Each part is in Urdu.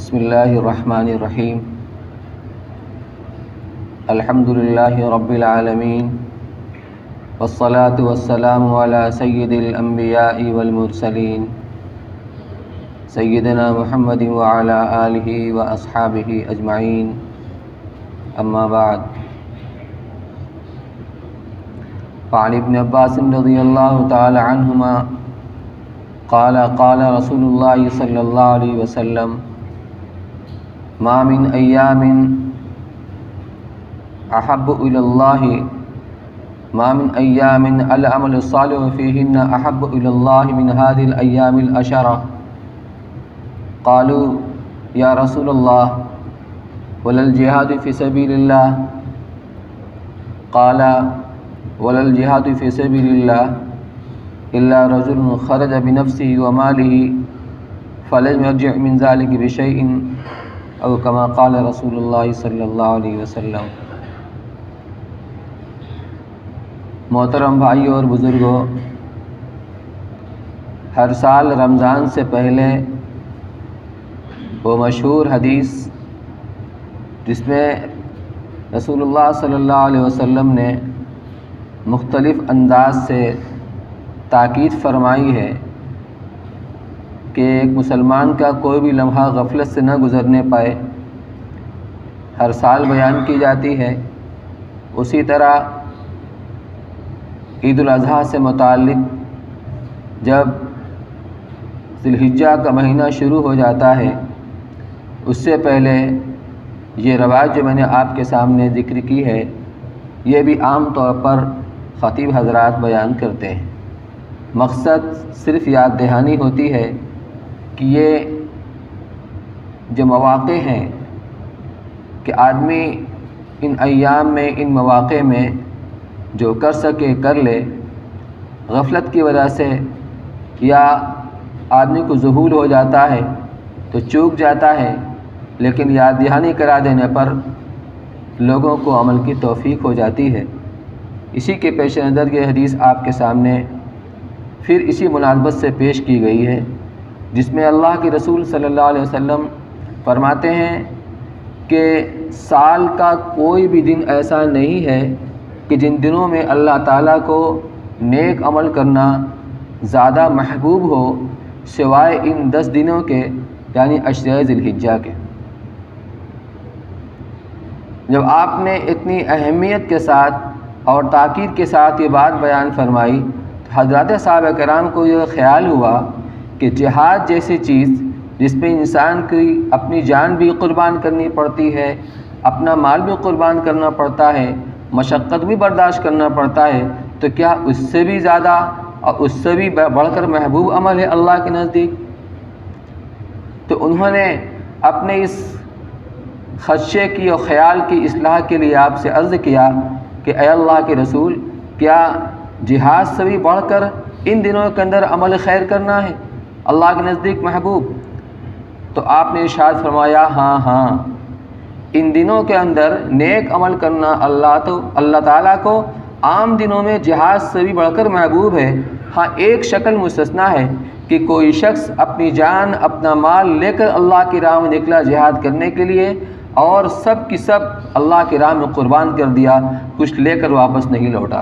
بسم اللہ الرحمن الرحیم الحمد للہ رب العالمین والصلاة والسلام علی سید الانبیاء والمرسلین سیدنا محمد وعلی آلہ واصحابہ اجمعین اما بعد فعن ابن عباس رضی اللہ تعالی عنہما قال قال رسول اللہ صلی اللہ علیہ وسلم ما من ایام احب الی اللہ ما من ایام العمل الصالح فیہن احب الی اللہ من هذه الایام العشرہ قالوا یا رسول اللہ ولا الجہاد فی سبیل اللہ قال ولا الجہاد فی سبیل اللہ الا رجل خرج بنفسه وماله فلم يرجع من ذلك بشيء او کما قال رسول اللہ صلی اللہ علیہ وسلم۔ محترم بھائی اور بزرگوں، ہر سال رمضان سے پہلے وہ مشہور حدیث جس میں رسول اللہ صلی اللہ علیہ وسلم نے مختلف انداز سے تاکید فرمائی ہے کہ ایک مسلمان کا کوئی بھی لمحہ غفلت سے نہ گزرنے پائے، ہر سال بیان کی جاتی ہے۔ اسی طرح عید الاضحیٰ سے متعلق جب ذی الحجہ کا مہینہ شروع ہو جاتا ہے، اس سے پہلے یہ روایت جو میں نے آپ کے سامنے ذکر کی ہے، یہ بھی عام طور پر خطیب حضرات بیان کرتے ہیں۔ مقصد صرف یاد دہانی ہوتی ہے کہ یہ جو مواقع ہیں کہ آدمی ان ایام میں، ان مواقع میں جو کر سکے کر لے، غفلت کی وجہ سے یا آدمی کو ذہول ہو جاتا ہے تو چوک جاتا ہے، لیکن یاد دہانی کرا دینے پر لوگوں کو عمل کی توفیق ہو جاتی ہے۔ اسی کے پیش نظر یہ حدیث آپ کے سامنے پھر اسی مناسبت سے پیش کی گئی ہے، جس میں اللہ کے رسول صلی اللہ علیہ وسلم فرماتے ہیں کہ سال کا کوئی بھی دن ایسا نہیں ہے کہ جن دنوں میں اللہ تعالیٰ کو نیک عمل کرنا زیادہ محبوب ہو سوائے ان 10 دنوں کے، یعنی عشرہ ذی الحجہ کے۔ جب آپ نے اتنی اہمیت کے ساتھ اور تاکید کے ساتھ یہ بات بیان فرمائی تو حضرات صحابہ کرام کو یہ خیال ہوا کہ جہاد جیسی چیز جس پہ انسان کی اپنی جان بھی قربان کرنی پڑتی ہے، اپنا مال بھی قربان کرنا پڑتا ہے، مشقت بھی برداشت کرنا پڑتا ہے، تو کیا اس سے بھی زیادہ اور اس سے بھی بڑھ کر محبوب عمل ہے اللہ کے نزدیک؟ تو انہوں نے اپنے اس خدشے کی اور خیال کی اصلاح کے لیے آپ سے عرض کیا کہ اے اللہ کے رسول، کیا جہاد سے بھی بڑھ کر ان دنوں کے اندر عمل خیر کرنا ہے اللہ کے نزدیک محبوب؟ تو آپ نے ارشاد فرمایا ہاں، ان دنوں کے اندر نیک عمل کرنا اللہ تعالیٰ کو عام دنوں میں جہاد سے بھی بڑھ کر محبوب ہے۔ ہاں، ایک شکل مستثنا ہے کہ کوئی شخص اپنی جان، اپنا مال لے کر اللہ کی راہ میں نکلا جہاد کرنے کے لیے، اور سب کی سب اللہ کی راہ میں قربان کر دیا، کچھ لے کر واپس نہیں لوٹا،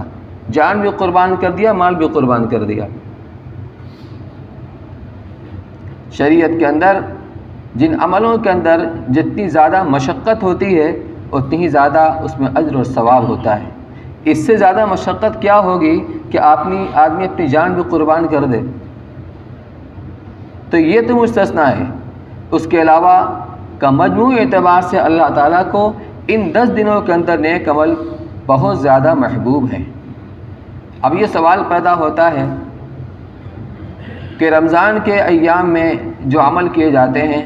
جان بھی قربان کر دیا، مال بھی قربان کر دیا۔ شریعت کے اندر جن عملوں کے اندر جتنی زیادہ مشقت ہوتی ہے اتنی ہی زیادہ اس میں اجر و ثواب ہوتا ہے۔ اس سے زیادہ مشقت کیا ہوگی کہ آدمی اپنی جان بھی قربان کر دے؟ تو یہ تو مستثنا ہے۔ اس کے علاوہ کا مجموعی اعتبار سے اللہ تعالیٰ کو ان 10 دنوں کے اندر نیک عمل بہت زیادہ محبوب ہے۔ اب یہ سوال پیدا ہوتا ہے کہ رمضان کے ایام میں جو عمل کیے جاتے ہیں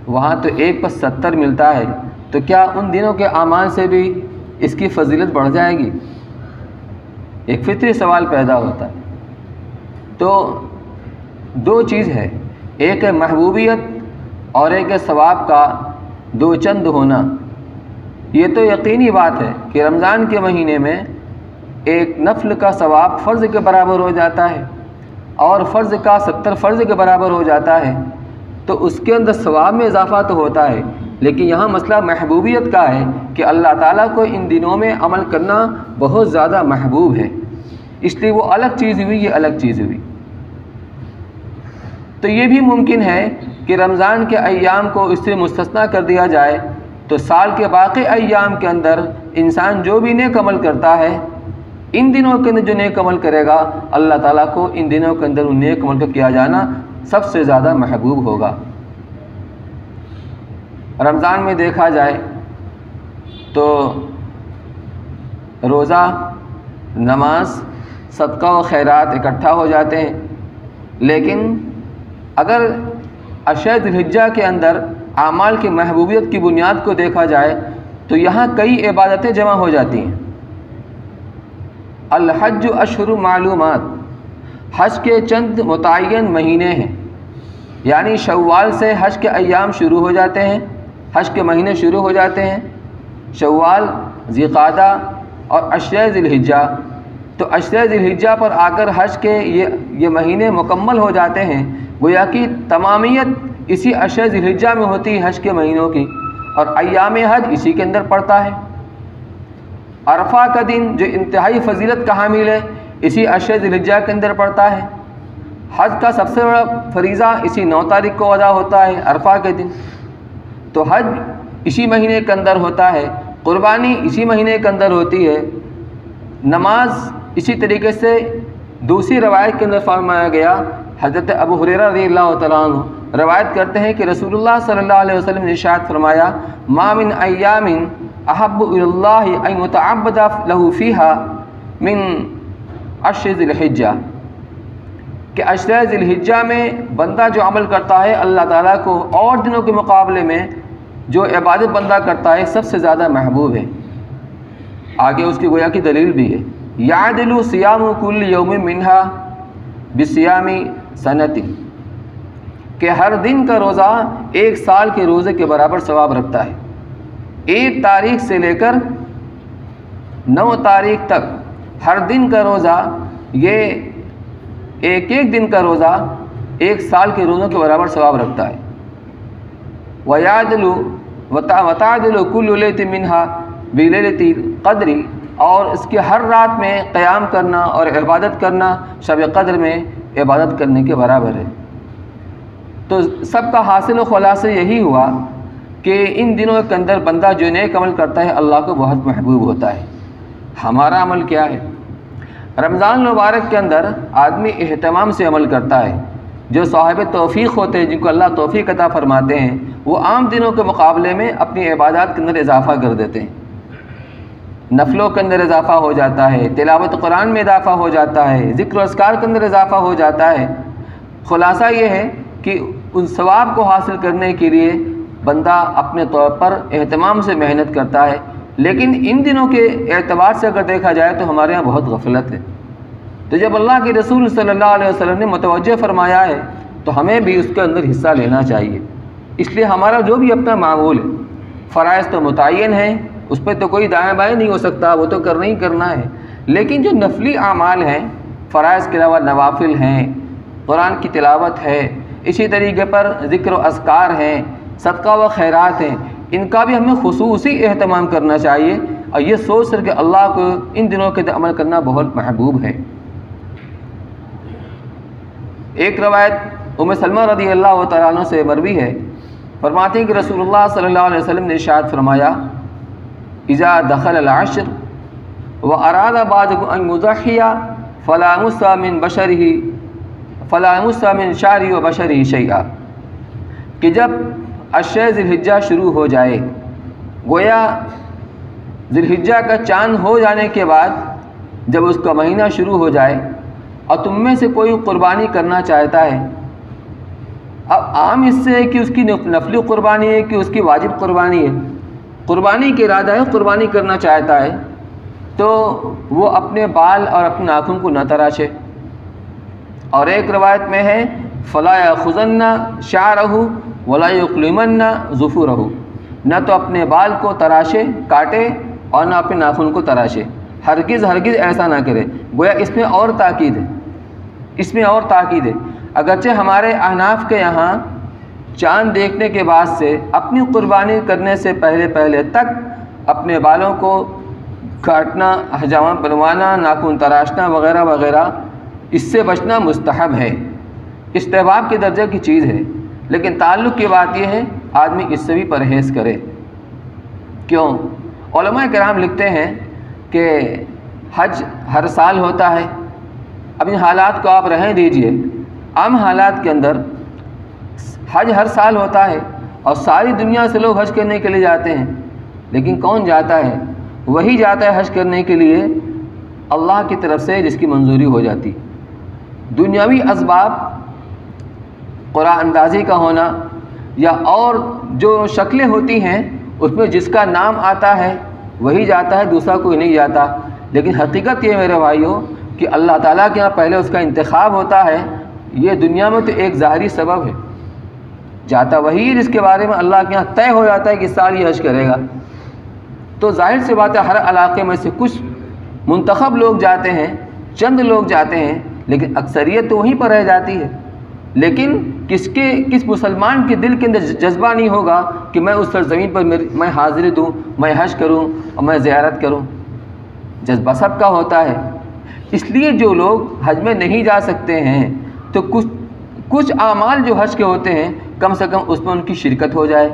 وہاں تو 1/70 ملتا ہے، تو کیا ان دنوں کے اعمال سے بھی اس کی فضیلت بڑھ جائے گی؟ ایک فطری سوال پیدا ہوتا ہے۔ تو 2 چیز ہے، ایک ہے محبوبیت اور ایک ہے ثواب کا 2 چند ہونا۔ یہ تو یقینی بات ہے کہ رمضان کے مہینے میں ایک نفل کا ثواب فرض کے برابر ہو جاتا ہے، اور فرض کا 70 فرض کے برابر ہو جاتا ہے، تو اس کے اندر ثواب میں اضافہ تو ہوتا ہے، لیکن یہاں مسئلہ محبوبیت کا ہے کہ اللہ تعالیٰ کو ان دنوں میں عمل کرنا بہت زیادہ محبوب ہے، اس لیے وہ الگ چیز ہوئی، یہ الگ چیز ہوئی۔ تو یہ بھی ممکن ہے کہ رمضان کے ایام کو اس سے مستثنیٰ کر دیا جائے، تو سال کے باقی ایام کے اندر انسان جو بھی نیک عمل کرتا ہے، ان دنوں کے اندر جو نیک عمل کرے گا، اللہ تعالیٰ کو ان دنوں کے اندر ان نیک عمل کا کیا جانا سب سے زیادہ محبوب ہوگا۔ رمضان میں دیکھا جائے تو روزہ، نماز، صدقہ و خیرات اکٹھا ہو جاتے ہیں، لیکن اگر اشرِ ذی الحجہ کے اندر اعمال کی محبوبیت کی بنیاد کو دیکھا جائے تو یہاں کئی عبادتیں جمع ہو جاتی ہیں۔ الحج اشہر معلومات، حج کے چند متعین مہینے ہیں، یعنی شوال سے حج کے ایام شروع ہو جاتے ہیں، حج کے مہینے شروع ہو جاتے ہیں، شوال، ذی قعدہ اور عشرِ ذی الحجہ۔ تو عشرِ ذی الحجہ پر آ کر حج کے یہ مہینے مکمل ہو جاتے ہیں، گویا کہ تمامیت اسی عشرِ ذی الحجہ میں ہوتی ہے حج کے مہینوں کی، اور ایام حج اسی کے اندر پڑتا ہے۔ عرفہ کا دن جو انتہائی فضیلت کا حامل ہے، اسی عشرِ ذی الحجہ کے اندر پڑتا ہے۔ حج کا سب سے بڑا فریضہ اسی 9 تاریخ کو ادا ہوتا ہے، عرفہ کے دن۔ تو حج اسی مہینے کے اندر ہوتا ہے، قربانی اسی مہینے کے اندر ہوتی ہے، نماز اسی طریقے سے دوسری روایت کے اندر فرمایا گیا۔ حضرت ابو ہریرہ رضی اللہ تعالیٰ عنہ روایت کرتے ہیں کہ رسول اللہ صلی اللہ علیہ وسلم نے ارشاد فرمایا، ما من ایام احب الی اللہ ان یتعبد له فیہا من عشر ذی الحجہ، کہ عشرِ ذی الحجہ میں بندہ جو عمل کرتا ہے اللہ تعالیٰ کو اور دنوں کے مقابلے میں جو عبادت بندہ کرتا ہے سب سے زیادہ محبوب ہے۔ آگے اس کی گویا کی دلیل بھی ہے، یعدل صیام کل یوم منہا بصیام سنۃ، کہ ہر دن کا روزہ ایک سال کے روزے کے برابر ثواب رکھتا ہے۔ 1 تاریخ سے لے کر 9 تاریخ تک ہر دن کا روزہ، یہ ایک دن کا روزہ 1 سال کے روزوں کے برابر ثواب رکھتا ہے۔ وَتَعْدِلُ كُلُّ لَيْلَةٍ مِنْهَا بِلَيْلَةِ الْقَدْرِ، اور اس کے ہر رات میں قیام کرنا اور عبادت کرنا شب قدر میں عبادت کرنے کے برابر ہے۔ تو سب کا حاصل و خلاصہ یہی ہوا کہ ان دنوں کے اندر بندہ جو نیک عمل کرتا ہے اللہ کو بہت محبوب ہوتا ہے۔ ہمارا عمل کیا ہے؟ رمضان المبارک کے اندر آدمی اہتمام سے عمل کرتا ہے۔ جو صاحب توفیق ہوتے ہیں، جن کو اللہ توفیق عطا فرماتے ہیں، وہ عام دنوں کے مقابلے میں اپنی عبادات کے اندر اضافہ کر دیتے ہیں، نفلوں کے اندر اضافہ ہو جاتا ہے، تلاوت قرآن میں اضافہ ہو جاتا ہے، ذکر و اذکار کے اندر اضافہ ہو جاتا ہے۔ خلاصہ یہ ہے کہ ان ثواب کو حاصل کرنے کے لیے بندہ اپنے طور پر اہتمام سے محنت کرتا ہے، لیکن ان دنوں کے اعتبار سے اگر دیکھا جائے تو ہمارے ہاں بہت غفلت ہے۔ تو جب اللہ کے رسول صلی اللہ علیہ وسلم نے متوجہ فرمایا ہے تو ہمیں بھی اس کے اندر حصہ لینا چاہیے۔ اس لیے ہمارا جو بھی اپنا معمول ہے، فرائض تو متعین ہیں، اس پہ تو کوئی دائیں بائیں نہیں ہو سکتا، وہ تو کرنا ہی کرنا ہے، لیکن جو نفلی اعمال ہیں، فرائض کے علاوہ نوافل ہیں، قرآن کی تلاوت ہے، اسی طریقے پر ذکر و اذکار ہیں، صدقہ و خیرات ہیں، ان کا بھی ہمیں خصوصی اہتمام کرنا چاہیے، اور یہ سوچ کر کہ اللہ کو ان دنوں کے عمل کرنا بہت محبوب ہے۔ ایک روایت ام سلمہ رضی اللہ تعالیٰ عنہ سے مروی ہے، فرماتے ہیں کہ رسول اللہ صلی اللہ علیہ وسلم نے ارشاد فرمایا، اذا دخل العشر واراد بعضكم ان يضحي فلا يمس من شعره وبشره شيئا، کہ جب عشر ذی الحجہ شروع ہو جائے، گویا ذی الحجہ کا چاند ہو جانے کے بعد جب اس کا مہینہ شروع ہو جائے اور تم میں سے کوئی قربانی کرنا چاہتا ہے، اب عام اس سے ہے کہ اس کی نفلی قربانی ہے کہ اس کی واجب قربانی ہے، قربانی کے ارادہ ہے، قربانی کرنا چاہتا ہے، تو وہ اپنے بال اور اپنے ناخن کو نہ تراشے۔ اور ایک روایت میں ہے فلا یاخذن شعرہ ولا یقلمن ظفرہ، نہ تو اپنے بال کو تراشے، کاٹے، اور نہ اپنے ناخن کو تراشے، ہرگز ایسا نہ کرے۔ گویا اس میں اور تاکید ہے، اس میں اور تاکید ہے۔ اگرچہ ہمارے احناف کے یہاں چاند دیکھنے کے بعد سے اپنی قربانی کرنے سے پہلے تک اپنے بالوں کو کاٹنا، حجامہ بنوانا، ناخن تراشنا وغیرہ وغیرہ، اس سے بچنا مستحب ہے، استحباب کے درجے کی چیز ہے۔ لیکن تعلق کی بات یہ ہے آدمی اس سے بھی پرہیز کرے۔ کیوں؟ علماء کرام لکھتے ہیں کہ حج ہر سال ہوتا ہے۔ اب ان حالات کو آپ رہنے دیجئے، عام حالات کے اندر حج ہر سال ہوتا ہے اور ساری دنیا سے لوگ حج کرنے کے لیے جاتے ہیں، لیکن کون جاتا ہے؟ وہی جاتا ہے حج کرنے کے لیے اللہ کی طرف سے جس کی منظوری ہو جاتی۔ دنیاوی اسباب، قرآن اندازی کا ہونا یا اور جو شکلیں ہوتی ہیں اس میں جس کا نام آتا ہے وہی جاتا ہے، دوسرا کوئی نہیں جاتا۔ لیکن حقیقت یہ میرے بھائیوں کہ اللہ تعالیٰ کے یہاں پہلے اس کا انتخاب ہوتا ہے۔ یہ دنیا میں تو ایک ظاہری سبب ہے، جاتا وہی ہے جس کے بارے میں اللہ کے یہاں طے ہو جاتا ہے کہ سال یہ حج کرے گا۔ تو ظاہر سی بات ہے ہر علاقے میں سے کچھ منتخب لوگ جاتے ہیں، چند لوگ جاتے ہیں، لیکن اکثریت تو وہیں پر رہ جاتی ہے۔ لیکن کس مسلمان کے دل کے اندر جذبہ نہیں ہوگا کہ میں اس سرزمین پر میں حاضری دوں، میں حج کروں اور میں زیارت کروں؟ جذبہ سب کا ہوتا ہے۔ اس لیے جو لوگ حج میں نہیں جا سکتے ہیں تو کچھ اعمال جو حج کے ہوتے ہیں کم سے کم اس میں ان کی شرکت ہو جائے۔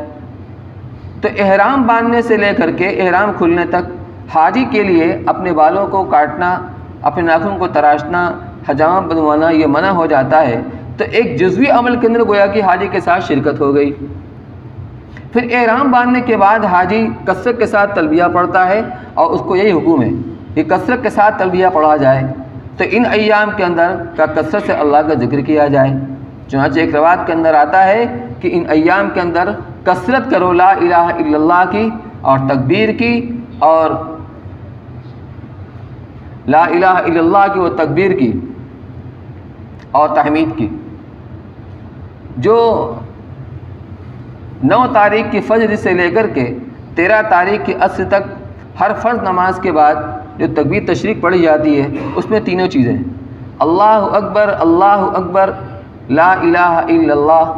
تو احرام باندھنے سے لے کر کے احرام کھلنے تک حاجی کے لیے اپنے بالوں کو کاٹنا، اپنے ناخن کو تراشنا، حجامہ بنوانا یہ منع ہو جاتا ہے۔ تو ایک جزوی عمل کے اندر گویا کہ حاجی کے ساتھ شرکت ہو گئی۔ پھر احرام باندھنے کے بعد حاجی کثرت کے ساتھ تلبیہ پڑھتا ہے اور اس کو یہی حکم ہے کہ کثرت کے ساتھ تلبیہ پڑھا جائے، تو ان ایام کے اندر کا کثرت سے اللہ کا ذکر کیا جائے۔ چنانچہ ایک روایت کے اندر آتا ہے کہ ان ایام کے اندر کثرت کرو لا الہ الا اللہ کی اور تکبیر کی، اور لا الہ الا اللہ کی اور تکبیر کی اور تحمید کی۔ جو 9 تاریخ کی فجر سے لے کر کے 13 تاریخ کی عصر تک ہر فرض نماز کے بعد جو تکبیر تشریق پڑھی جاتی ہے اس میں تینوں چیزیں ہیں، اللہ اکبر، لا الہ الا اللہ،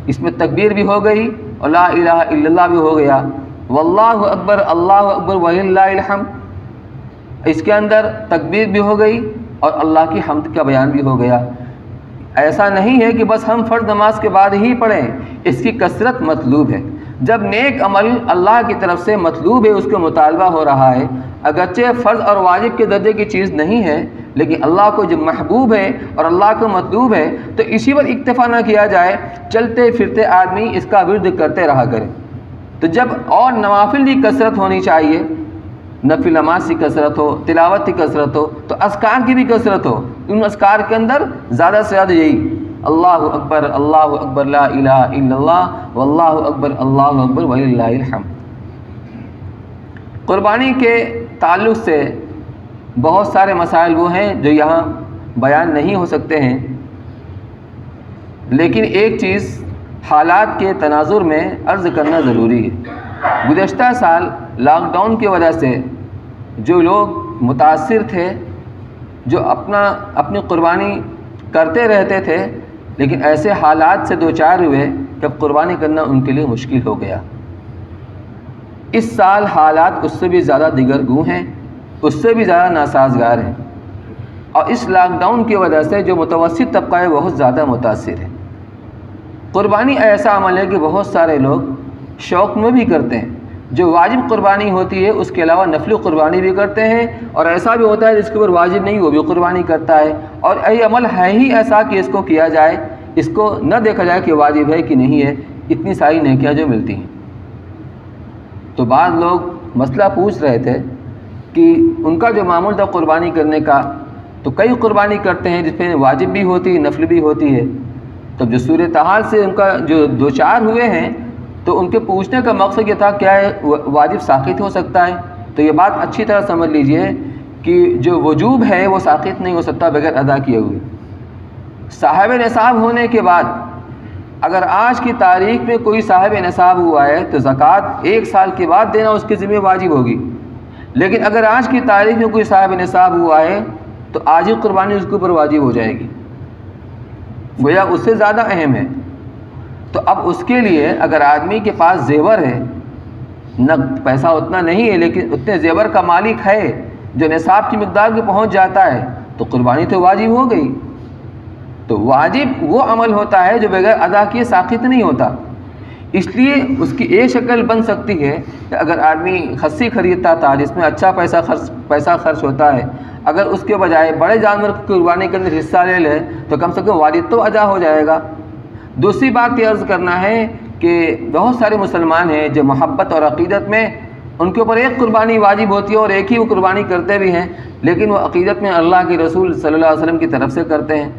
اس میں تکبیر بھی ہو گئی اور لا الہ الا اللہ بھی ہو گیا، واللہ اکبر وللہ الحمد، اس کے اندر تکبیر بھی ہو گئی اور اللہ کی حمد کا بیان بھی ہو گیا۔ ایسا نہیں ہے کہ بس ہم فرض نماز کے بعد ہی پڑھیں، اس کی کثرت مطلوب ہے۔ جب نیک عمل اللہ کی طرف سے مطلوب ہے، اس کا مطالبہ ہو رہا ہے، اگرچہ فرض اور واجب کے درجے کی چیز نہیں ہے، لیکن اللہ کو جب محبوب ہے اور اللہ کو مطلوب ہے تو اسی پر اکتفا نہ کیا جائے، چلتے پھرتے آدمی اس کا ورد کرتے رہا کرے۔ تو جب اور نوافل کی کثرت ہونی چاہیے، نفل نماز کی کثرت ہو، تلاوت کی کثرت ہو، تو اذکار کی بھی کثرت ہو۔ ان اذکار کے اندر زیادہ سے زیادہ یہی اللہ اکبر لا الہ الا اللہ واللہ اکبر وللہ الحمد۔ قربانی کے تعلق سے بہت سارے مسائل وہ ہیں جو یہاں بیان نہیں ہو سکتے ہیں، لیکن ایک چیز حالات کے تناظر میں عرض کرنا ضروری ہے۔ گزشتہ سال لاک ڈاؤن کی وجہ سے جو لوگ متاثر تھے، جو اپنی قربانی کرتے رہتے تھے، لیکن ایسے حالات سے دوچار ہوئے کہ اب قربانی کرنا ان کے لیے مشکل ہو گیا۔ اس سال حالات اس سے بھی زیادہ دیگر گو ہیں، اس سے بھی زیادہ ناسازگار ہیں، اور اس لاک ڈاؤن کی وجہ سے جو متوسط طبقہ ہے بہت زیادہ متاثر ہے۔ قربانی ایسا عمل ہے کہ بہت سارے لوگ شوق میں بھی کرتے ہیں، جو واجب قربانی ہوتی ہے اس کے علاوہ نفلی قربانی بھی کرتے ہیں، اور ایسا بھی ہوتا ہے جس کے اوپر واجب نہیں وہ بھی قربانی کرتا ہے، اور یہ عمل ہے ہی ایسا کہ اس کو کیا جائے، اس کو نہ دیکھا جائے کہ واجب ہے کہ نہیں ہے، اتنی ساری نیکیاں جو ملتی ہیں۔ تو بعض لوگ مسئلہ پوچھ رہے تھے کہ ان کا جو معمول تھا قربانی کرنے کا، تو کئی قربانی کرتے ہیں جس میں واجب بھی ہوتی ہے نفل بھی ہوتی ہے، تو جو صورتحال سے ان کا جو دوچار ہوئے ہیں تو ان کے پوچھنے کا مقصد یہ تھا کیا واجب ساقط ہو سکتا ہے؟ تو یہ بات اچھی طرح سمجھ لیجئے کہ جو وجوب ہے وہ ساقط نہیں ہو سکتا بغیر ادا کیے ہوئے۔ صاحب نصاب ہونے کے بعد اگر آج کی تاریخ میں کوئی صاحب نصاب ہوا ہے تو زکوٰۃ 1 سال کے بعد دینا اس کے ذمہ واجب ہوگی، لیکن اگر آج کی تاریخ میں کوئی صاحب نصاب ہوا ہے تو آج ہی قربانی اس کے اوپر واجب ہو جائے گی، گویا اس سے زیادہ اہم ہے۔ تو اب اس کے لیے اگر آدمی کے پاس زیور ہے، نقد پیسہ اتنا نہیں ہے لیکن اتنے زیور کا مالک ہے جو نصاب کی مقدار کے پہنچ جاتا ہے، تو قربانی تو واجب ہو گئی۔ تو واجب وہ عمل ہوتا ہے جو بغیر ادا کیے ساقط نہیں ہوتا، اس لیے اس کی ایک شکل بن سکتی ہے کہ اگر آدمی خصی خریدتا تھا جس میں اچھا پیسہ خرچ ہوتا ہے، اگر اس کے بجائے بڑے جانور کی قربانی کے اندر حصہ لے لے تو کم سے کم واجب تو ادا ہو جائے گا۔ دوسری بات یہ عرض کرنا ہے کہ بہت سارے مسلمان ہیں جو محبت اور عقیدت میں ان کے اوپر ایک قربانی واجب ہوتی ہے اور ایک ہی وہ قربانی کرتے بھی ہیں، لیکن وہ عقیدت میں اللہ کے رسول صلی اللہ علیہ وسلم کی طرف سے کرتے ہیں،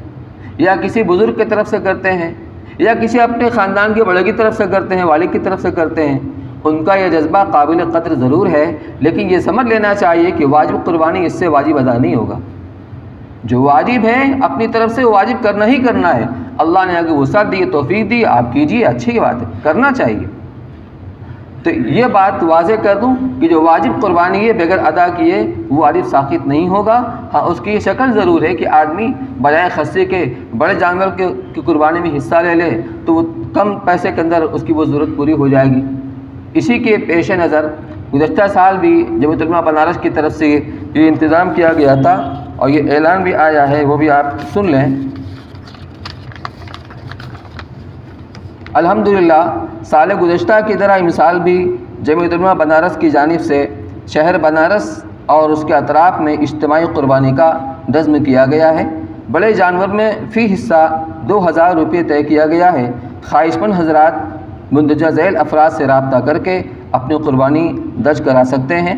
یا کسی بزرگ کی طرف سے کرتے ہیں، یا کسی اپنے خاندان کے بڑے کی طرف سے کرتے ہیں، والد کی طرف سے کرتے ہیں۔ ان کا یہ جذبہ قابل قدر ضرور ہے، لیکن یہ سمجھ لینا چاہیے کہ واجب قربانی اس سے واجب ادا نہیں ہوگا۔ جو واجب ہے اپنی طرف سے واجب کرنا ہی کرنا ہے، اللہ نے اگر وسعت دی، توفیق دی، آپ کیجیے، اچھی بات ہے، کرنا چاہیے۔ تو یہ بات واضح کر دوں کہ جو واجب قربانی ہے بغیر ادا کیے وہ واجب ساقط نہیں ہوگا۔ ہاں اس کی یہ شکل ضرور ہے کہ آدمی بجائے خصے کے بڑے جانور کی قربانی میں حصہ لے لے تو وہ کم پیسے کے اندر اس کی وہ ضرورت پوری ہو جائے گی۔ اسی کے پیش نظر گزشتہ سال بھی جمعیت علماء بنارس کی طرف سے یہ انتظام کیا گیا تھا اور یہ اعلان بھی آیا ہے، وہ بھی آپ سن لیں۔ الحمدللہ سال گزشتہ کی طرح مثال بھی جمعیت علماء بنارس کی جانب سے شہر بنارس اور اس کے اطراف میں اجتماعی قربانی کا نظم کیا گیا ہے۔ بڑے جانور میں فی حصہ 2000 روپے طے کیا گیا ہے۔ خواہش مند حضرات مندرجہ ذیل افراد سے رابطہ کر کے اپنی قربانی درج کرا سکتے ہیں،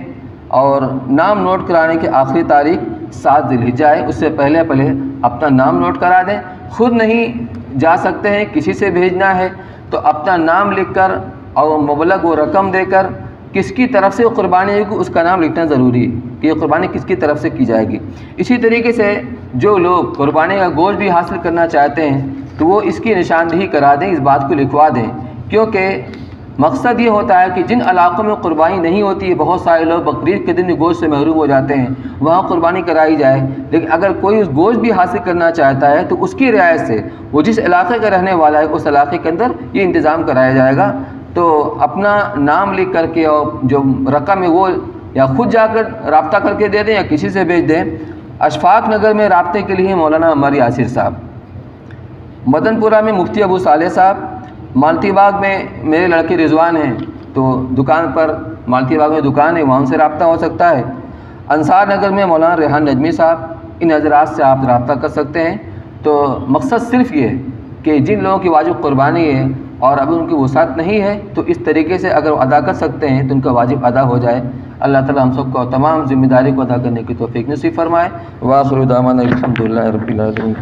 اور نام نوٹ کرانے کی آخری تاریخ 7 ذی الحجہ ہے، اس سے پہلے اپنا نام نوٹ کرا دیں۔ خود نہیں جا سکتے ہیں، کسی سے بھیجنا ہے تو اپنا نام لکھ کر اور مبلغ و رقم دے کر کس کی طرف سے قربانی ہوگی اس کا نام لکھنا ضروری ہے کہ یہ قربانی کس کی طرف سے کی جائے گی۔ اسی طریقے سے جو لوگ قربانی کا گوشت بھی حاصل کرنا چاہتے ہیں تو وہ اس کی نشاندہی کرا دیں، اس بات کو لکھوا دیں، کیونکہ مقصد یہ ہوتا ہے کہ جن علاقوں میں قربانی نہیں ہوتی ہے، بہت سارے لوگ بقرعید کے دن گوشت سے محروم ہو جاتے ہیں، وہاں قربانی کرائی جائے۔ لیکن اگر کوئی اس گوشت بھی حاصل کرنا چاہتا ہے تو اس کی رعایت سے وہ جس علاقے کا رہنے والا ہے اس علاقے کے اندر یہ انتظام کرایا جائے گا۔ تو اپنا نام لکھ کر کے اور جو رقم ہے وہ یا خود جا کر رابطہ کر کے دے دیں یا کسی سے بھیج دیں۔ اشفاق نگر میں رابطے کے لیے مولانا عمر یاسر صاحب، مدن پورہ میں مفتی ابو صالح صاحب، مالتی باغ میں میرے لڑکے رضوان ہیں تو دکان پر مالتی باغ میں دکان ہے، وہاں سے رابطہ ہو سکتا ہے۔ انصار نگر میں مولانا ریحان نجمی صاحب، ان حضرات سے آپ رابطہ کر سکتے ہیں۔ تو مقصد صرف یہ ہے کہ جن لوگوں کی واجب قربانی ہے اور ابھی ان کی وسعت نہیں ہے تو اس طریقے سے اگر وہ ادا کر سکتے ہیں تو ان کا واجب ادا ہو جائے۔ اللہ تعالیٰ ہم سب کو تمام ذمہ داری کو ادا کرنے کی توفیق نصیب فرمائے۔ وآخر دعوانا الحمدللہ رب العالمین۔